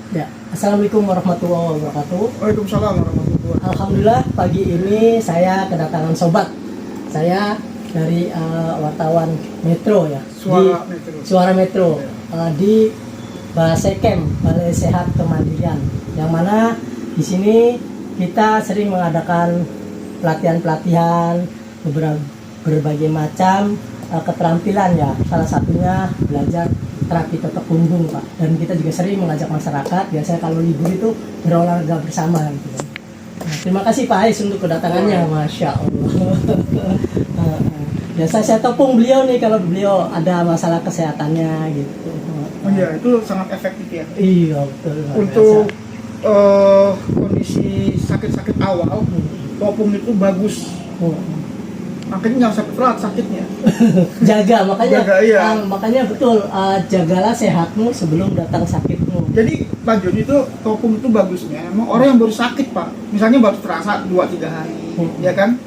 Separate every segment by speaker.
Speaker 1: Ya, Assalamualaikum warahmatullahi wabarakatuh.
Speaker 2: Waalaikumsalam warahmatullahi wabarakatuh.
Speaker 1: Alhamdulillah pagi ini saya kedatangan sobat. Saya dari wartawan Metro ya. Suara Metro di Basekem, Balai Sehat Kemandirian. Yang mana di sini kita sering mengadakan pelatihan-pelatihan berbagai macam keterampilan ya. Salah satunya belajar terapi totok punggung Pak, dan kita juga sering mengajak masyarakat biasanya kalau libur itu berolahraga bersama gitu kan. Nah, terima kasih Pak Ais untuk kedatangannya, Masya Allah. Biasa saya topung beliau nih kalau beliau ada masalah kesehatannya gitu.
Speaker 2: Oh iya, itu sangat efektif ya.
Speaker 1: Iya betul.
Speaker 2: Untuk kondisi sakit-sakit awal, topung itu bagus. Makanya jangan sampai berat sakitnya.
Speaker 1: Jaga, makanya
Speaker 2: iya.
Speaker 1: Makanya betul, jagalah sehatmu sebelum datang sakitmu.
Speaker 2: Jadi Pak Joni itu topung itu bagusnya emang orang yang baru sakit Pak, misalnya baru terasa 2-3 hari, ya kan?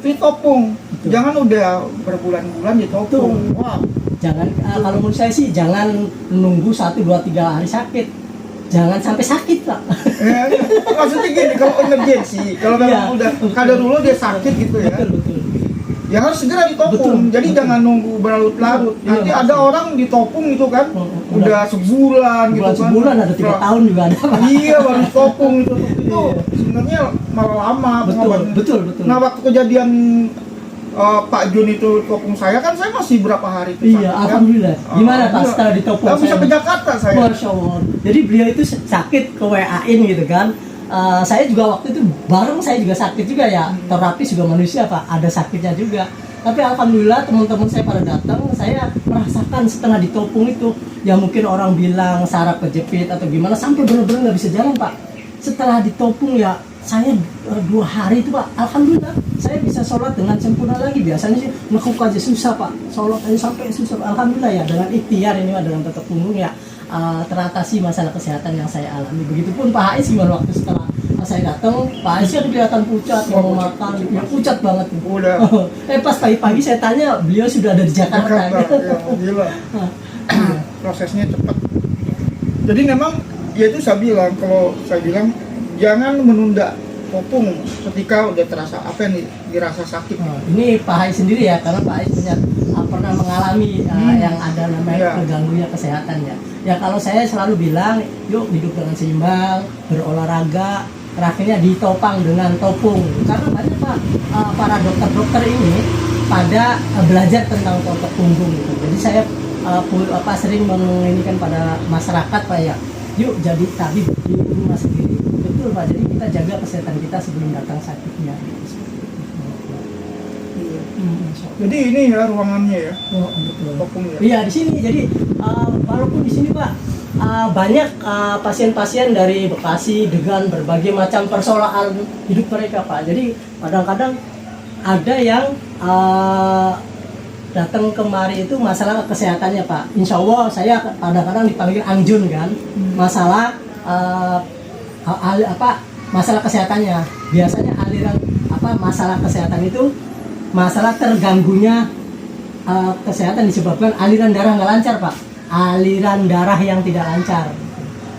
Speaker 2: Itu topung. Jangan udah berbulan-bulan di topung. Wah.
Speaker 1: Jangan, kalau menurut saya sih jangan nunggu 1-2-3 hari sakit. Jangan sampai sakit Pak.
Speaker 2: Ya, maksudnya gini, kalau emergency, kalau memang udah kadar dulu dia sakit gitu ya.
Speaker 1: Betul.
Speaker 2: Ya harus segera ditopung. Jadi jangan nunggu berlarut-larut. Nanti ada orang ditopung itu kan udah sebulan gitu kan.
Speaker 1: Sebulan ada 3 tahun juga ada.
Speaker 2: Iya, baru ditopung itu. Itu sebenarnya malah lama.
Speaker 1: Betul.
Speaker 2: Nah, waktu kejadian Pak Jun itu topung saya kan, saya masih berapa hari itu
Speaker 1: Iya,
Speaker 2: sakit,
Speaker 1: alhamdulillah. Gimana Pak setelah ditopung?
Speaker 2: Nggak bisa ke Jakarta saya.
Speaker 1: Masya Allah. Jadi beliau itu sakit ke WA-in gitu kan. Saya juga waktu itu bareng, saya juga sakit juga ya. Terapis juga manusia Pak, ada sakitnya juga. Tapi alhamdulillah teman-teman saya pada datang, saya merasakan setelah ditopung itu, ya mungkin orang bilang saraf kejepit atau gimana, sampai benar-benar nggak bisa jalan Pak. Setelah ditopung ya, saya 2 hari itu Pak, alhamdulillah saya bisa sholat dengan sempurna lagi. Biasanya sih ngekuk aja susah Pak, sholat aja sampai susah. Alhamdulillah ya, dengan ikhtiar ini dengan totok punggung ya, teratasi masalah kesehatan yang saya alami. Begitupun Pak Ais gimana waktu setelah saya datang, Pak Ais kan kelihatan pucat, mau makan, ya pucat banget.
Speaker 2: Udah.
Speaker 1: Pas pagi-pagi saya tanya, beliau sudah ada di Jakarta.
Speaker 2: Ya, gila. Prosesnya cepat. Jadi memang ya itu saya bilang, kalau saya bilang jangan menunda topung ketika udah terasa apa yang dirasa sakit.
Speaker 1: Ini Pak Ais sendiri ya, karena Pak Ais pernah mengalami yang ada namanya terganggunya kesehatan ya. Ya kalau saya selalu bilang, yuk hidup dengan seimbang, berolahraga, terakhirnya ditopang dengan topung. Karena banyak Pak, para dokter-dokter ini pada belajar tentang totok punggung gitu. Jadi saya sering menginikan pada masyarakat Pak ya, yuk jadi tabib di rumah sendiri. Betul Pak, jadi kita jaga kesehatan kita sebelum datang sakitnya.
Speaker 2: Jadi ini ya ruangannya ya.
Speaker 1: Betul.
Speaker 2: Topung ya.
Speaker 1: Iya di sini. Jadi walaupun di sini Pak banyak pasien-pasien dari Bekasi dengan berbagai macam persoalan hidup mereka Pak. Jadi kadang-kadang ada yang datang kemari itu masalah kesehatannya Pak. Insya Allah saya kadang-kadang dipanggil Angjun kan, masalah masalah kesehatannya. Biasanya aliran masalah kesehatan itu masalah terganggunya kesehatan disebabkan aliran darah nggak lancar Pak, aliran darah yang tidak lancar.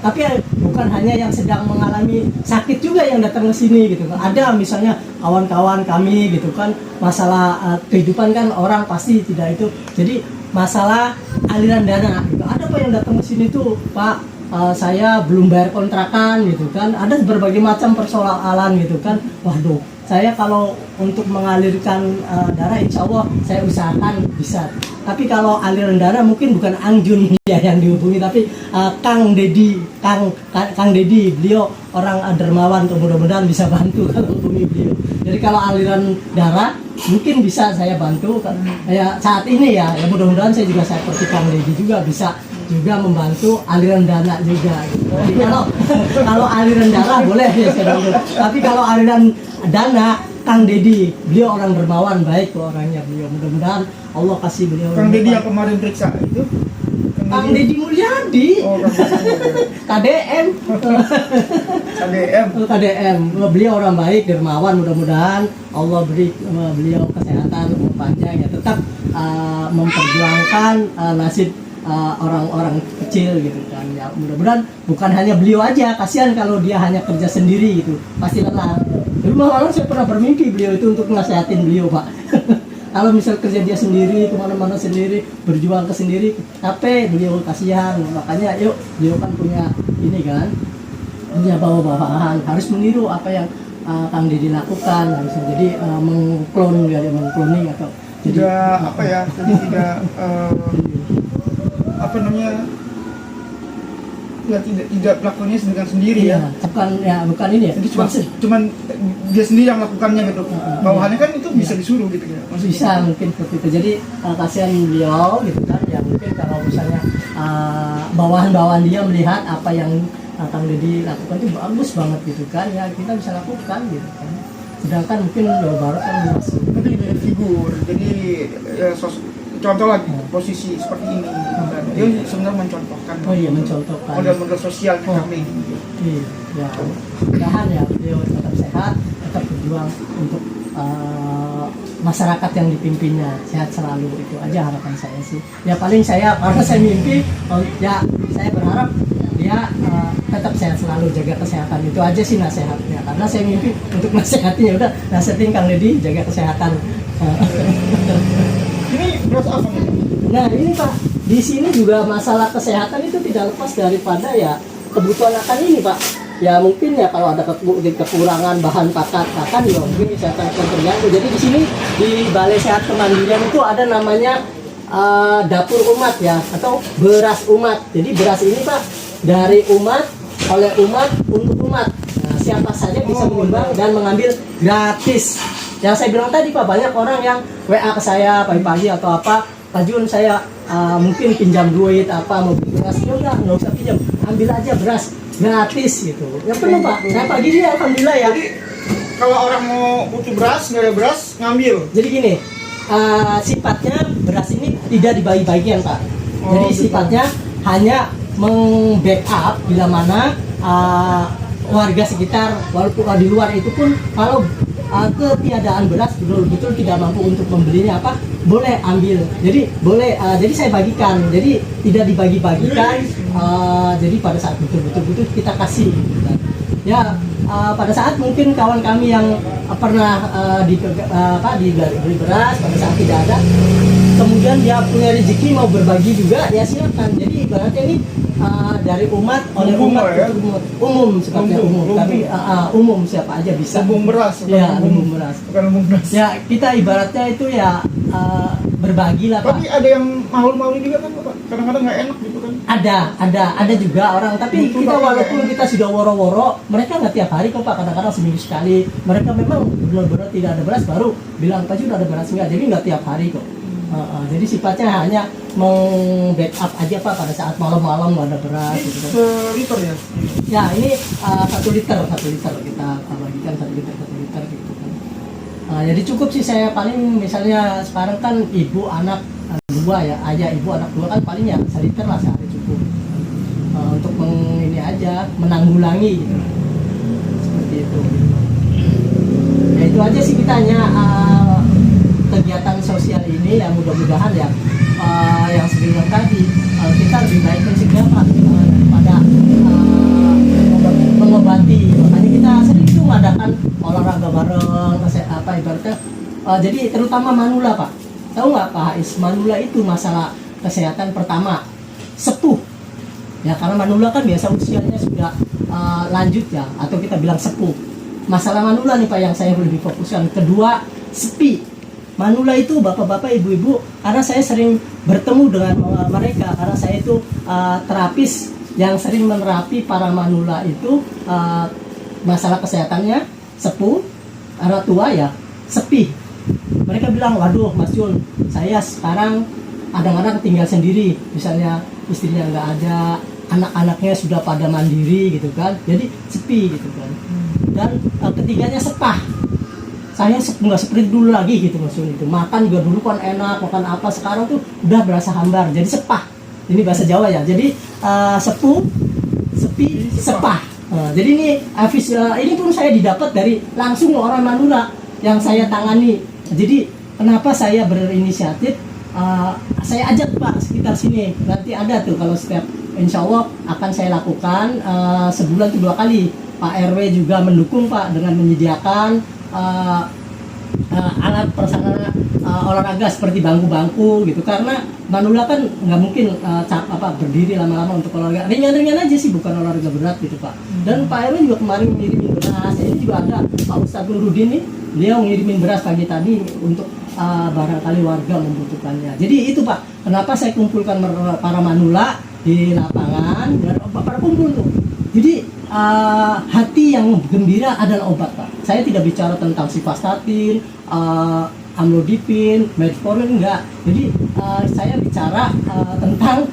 Speaker 1: Tapi bukan hanya yang sedang mengalami sakit juga yang datang ke sini gitu kan. Ada misalnya kawan-kawan kami gitu kan, masalah kehidupan kan orang pasti tidak itu. Jadi masalah aliran dana gitu. Ada Pak yang datang ke sini tuh, Pak, saya belum bayar kontrakan gitu kan. Ada berbagai macam persoalan gitu kan. Waduh, saya kalau untuk mengalirkan darah insya Allah saya usahakan bisa. Tapi kalau aliran darah mungkin bukan Angjun ya yang dihubungi, tapi Kang Dedi, Kang Dedi, beliau orang dermawan tuh, mudah-mudahan bisa bantu kalau hubungi beliau. Jadi kalau aliran darah mungkin bisa saya bantu ya saat ini ya mudah-mudahan saya juga seperti Kang Dedi juga bisa juga membantu aliran dana juga gitu. Jadi kalau aliran darah boleh ya saya bantu. Tapi kalau aliran dana Kang Dedi, beliau orang dermawan, baik orangnya beliau. Mudah-mudahan Allah kasih beliau.
Speaker 2: Kang Dedi yang kemarin periksa itu?
Speaker 1: Kang Dedi Mulyadi.
Speaker 2: Oh,
Speaker 1: KDM. KDM. Beliau orang baik, dermawan. Mudah-mudahan Allah beri beliau kesehatan umur panjang ya. Tetap memperjuangkan nasib orang-orang kecil gitu kan. Ya mudah-mudahan bukan hanya beliau aja, kasihan kalau dia hanya kerja sendiri gitu, pasti lelah. Dulu malah saya pernah bermimpi beliau itu untuk nasihatin beliau, Pak. Kalau misal kerja dia sendiri, kemana-mana sendiri, berjuang ke sendiri, capek beliau, kasihan. Makanya yuk, beliau kan punya ini kan, punya bawa-bawaan, harus meniru apa yang Kang Deddy lakukan, harusnya jadi mengklon, ya, mengkloning atau jadi
Speaker 2: tidak apa ya, jadi tidak apa namanya, tidak melakukannya dengan sendiri
Speaker 1: iya,
Speaker 2: ya.
Speaker 1: bukan ini ya.
Speaker 2: Jadi cuman dia sendiri yang melakukannya gitu. Bawahannya kan itu bisa
Speaker 1: Iya.
Speaker 2: disuruh gitu ya. Maksudnya.
Speaker 1: Bisa mungkin seperti itu. Jadi kasihan beliau gitu kan, ya mungkin kalau misalnya bawahan-bawahan dia melihat apa yang Kang Deddy lakukan itu bagus banget gitu kan, ya kita bisa lakukan gitu kan. Sedangkan mungkin Jawa Barat kan masih
Speaker 2: Nanti jadi figur, jadi ya, contoh lagi posisi seperti ini. Dan dia sebenarnya mencontohkan.
Speaker 1: oh iya, mencontohkan
Speaker 2: Model-model sosial
Speaker 1: Oh.
Speaker 2: kami.
Speaker 1: iya, ya mudah-mudahan ya beliau tetap sehat, tetap berjuang untuk masyarakat yang dipimpinnya sehat selalu. Itu aja harapan saya sih. Ya paling saya, karena saya mimpi, ya saya berharap dia tetap sehat selalu, jaga kesehatan. Itu aja sih nasihatnya, karena saya mimpi untuk nasihatnya. Udah nasihatin Kang Deddy jaga kesehatan.
Speaker 2: Ini beras apa nih?
Speaker 1: Nah ini Pak, di sini juga masalah kesehatan itu tidak lepas daripada ya kebutuhan akan ini Pak. Ya mungkin ya kalau ada kekurangan bahan pakan ya mungkin kesehatan akan terganggu. Jadi di sini di Balai Sehat Kemandirian itu ada namanya dapur umat ya, atau beras umat. Jadi beras ini Pak dari umat, oleh umat, untuk umat. Nah, siapa saja bisa menyumbang dan mengambil gratis. Yang saya bilang tadi Pak, banyak orang yang WA ke saya pagi-pagi atau apa, Pak Jun saya mungkin pinjam duit apa mau beli beras, ya udah nggak usah pinjam, ambil aja beras gratis gitu. Ya penuh Pak. Nah pagi ini alhamdulillah ya.
Speaker 2: Jadi kalau orang mau butuh beras, nggak ada beras, ngambil.
Speaker 1: Jadi gini, sifatnya beras ini tidak dibagi-bagian Pak.
Speaker 2: Oh,
Speaker 1: Jadi
Speaker 2: gitu.
Speaker 1: sifatnya hanya meng-backup bila mana warga sekitar, walaupun di luar itu pun kalau ketiadaan beras betul-betul tidak mampu untuk membelinya apa, boleh ambil. Jadi boleh, jadi saya bagikan. Jadi tidak dibagi-bagikan. Jadi pada saat betul-betul butuh kita kasih. Gitu kan. Ya pada saat mungkin kawan kami yang pernah dibeli beras pada saat tidak ada, kemudian dia punya rezeki mau berbagi juga, ya silakan. Jadi ibaratnya ini dari umat oleh
Speaker 2: Umum
Speaker 1: umat,
Speaker 2: ya?
Speaker 1: umum sifatnya umum,
Speaker 2: Umum.
Speaker 1: tapi umum siapa aja bisa.
Speaker 2: Lumbung beras, bukan
Speaker 1: Ya,
Speaker 2: lumbung
Speaker 1: lumbung beras.
Speaker 2: Bukan lumbung beras.
Speaker 1: Ya kita ibaratnya itu ya berbagi lah Pak.
Speaker 2: Tapi ada yang mahul-mahul juga kan Pak. Kadang-kadang nggak enak gitu kan.
Speaker 1: Ada juga orang, tapi
Speaker 2: Betul,
Speaker 1: kita
Speaker 2: tapi
Speaker 1: walaupun
Speaker 2: nggak
Speaker 1: kita sudah woro-woro, mereka nggak tiap hari kok Pak, kadang-kadang seminggu sekali. Mereka memang benar-benar tidak ada beras baru bilang Pak Jun ada beras enggak, jadi nggak tiap hari kok. Jadi sifatnya hanya meng-backup aja Pak pada saat malam-malam nggak ada beras gitu kan.
Speaker 2: Seliter ya.
Speaker 1: Ya ini 1 liter kita bagikan 1 liter gitu kan. Jadi cukup sih, saya paling misalnya sekarang kan ibu anak dua ya, ayah ibu anak dua kan paling ya 1 liter lah sehari cukup. Untuk ini aja menanggulangi gitu. Seperti itu. Ya itu aja sih kita hanya kegiatan sosial ini yang mudah-mudahan ya yang sebelum tadi kita lebih baik mencegah Pak daripada mengobati. Makanya kita sering itu mengadakan olahraga bareng, ibaratnya jadi terutama manula Pak. Tahu nggak Pak Hais, manula itu masalah kesehatan pertama sepuh ya, karena manula kan biasa usianya sudah lanjut ya, atau kita bilang sepuh. Masalah manula nih Pak yang saya lebih fokuskan. Kedua, sepi. Manula itu bapak-bapak, ibu-ibu, karena saya sering bertemu dengan mereka, karena saya itu terapis yang sering menerapi para manula itu, masalah kesehatannya sepuh, karena tua ya, sepi. Mereka bilang, waduh Mas Jun, saya sekarang kadang-kadang tinggal sendiri, misalnya istrinya nggak ada, anak-anaknya sudah pada mandiri gitu kan, jadi sepi gitu kan. Dan ketiganya sepah. Saya nggak seperti dulu lagi gitu maksudnya, itu makan juga dulu kan enak, makan apa, sekarang tuh udah berasa hambar, jadi sepah. Ini bahasa Jawa ya, jadi sepuh, sepi, sepah. Jadi ini pun saya didapat dari langsung orang Manula yang saya tangani. Jadi kenapa saya berinisiatif saya ajak Pak sekitar sini, nanti ada tuh kalau setiap, insya Allah akan saya lakukan sebulan tuh 2 kali. Pak RW juga mendukung Pak dengan menyediakan alat prasarana olahraga seperti bangku-bangku gitu, karena manula kan nggak mungkin berdiri lama-lama untuk olahraga ringan-ringan aja sih, bukan olahraga berat gitu Pak. Dan Pak RW juga kemarin ngirimin beras, ini juga ada Pak Ustadz Nurudin nih, dia ngirimin beras pagi tadi untuk barangkali warga membutuhkannya. Jadi itu Pak, kenapa saya kumpulkan para manula di lapangan dan para kumpul tuh. Jadi hati yang gembira adalah obat Pak. Saya tidak bicara tentang sivastatin, amlodipin, metformin, enggak. Jadi saya bicara tentang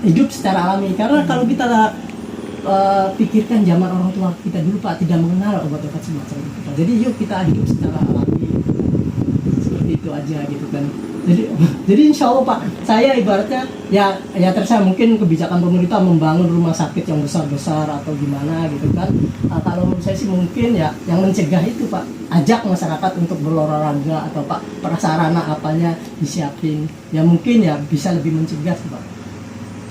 Speaker 1: hidup secara alami. Karena kalau kita pikirkan zaman orang tua kita dulu Pak, tidak mengenal obat-obat semacam itu Pak. Jadi yuk kita hidup secara alami, seperti itu aja gitu kan. Jadi insya Allah Pak, saya ibaratnya ya terserah, mungkin kebijakan pemerintah membangun rumah sakit yang besar-besar atau gimana gitu kan. Kalau menurut saya sih mungkin ya yang mencegah itu Pak, ajak masyarakat untuk berolahraga atau Pak prasarana apanya disiapin. Ya mungkin ya bisa lebih mencegah sih Pak.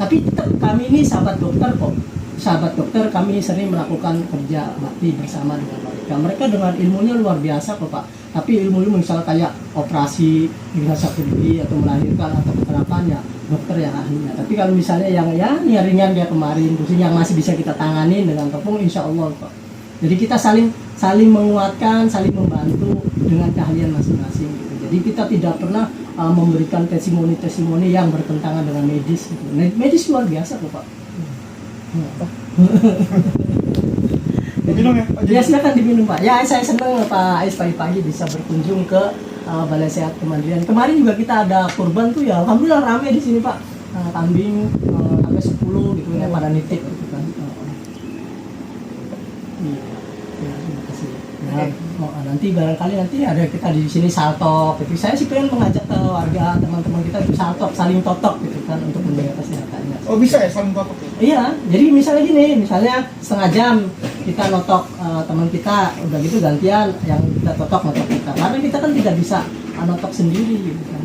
Speaker 1: Tapi tetap kami ini sahabat dokter kok. Sahabat dokter kami sering melakukan kerja bakti bersama dengan mereka. Mereka dengan ilmunya luar biasa kok Pak. Tapi ilmu-ilmu misalnya kayak operasi dengan sakit atau melahirkan atau kecelakaan ya dokter yang ahlinya. Tapi kalau misalnya yang ringan kayak kemarin, terus yang masih bisa kita tangani dengan tepung, insya Allah Pak. Jadi kita saling menguatkan, saling membantu dengan keahlian masing-masing. Gitu. Jadi kita tidak pernah memberikan testimoni yang bertentangan dengan medis. Gitu. Medis luar biasa kok Pak.
Speaker 2: Minum ya Pak Jadi?
Speaker 1: Ya silakan diminum Pak. Ya saya senang Pak Ais pagi-pagi bisa berkunjung ke Balai Sehat Kemandirian. Kemarin juga kita ada kurban tuh ya, alhamdulillah ramai di sini Pak. Kambing sampai 10 gitu ya pada nitip gitu kan. Iya. Ya, terima kasih. Ya, nanti barangkali nanti ada kita di sini saltok gitu. Saya sih pengen mengajak ke warga teman-teman kita itu saltok, saling totok gitu kan untuk menjaga kesehatannya.
Speaker 2: Oh bisa ya saling totok ya?
Speaker 1: Iya, jadi misalnya gini, misalnya setengah jam kita notok teman kita, udah gitu gantian yang kita totok notok kita. Karena kita kan tidak bisa notok sendiri gitu kan.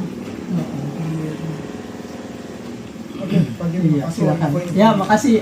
Speaker 2: Oke, Pak Jim,
Speaker 1: Iya,
Speaker 2: makasih
Speaker 1: silakan.
Speaker 2: info-info.
Speaker 1: Ya, makasih.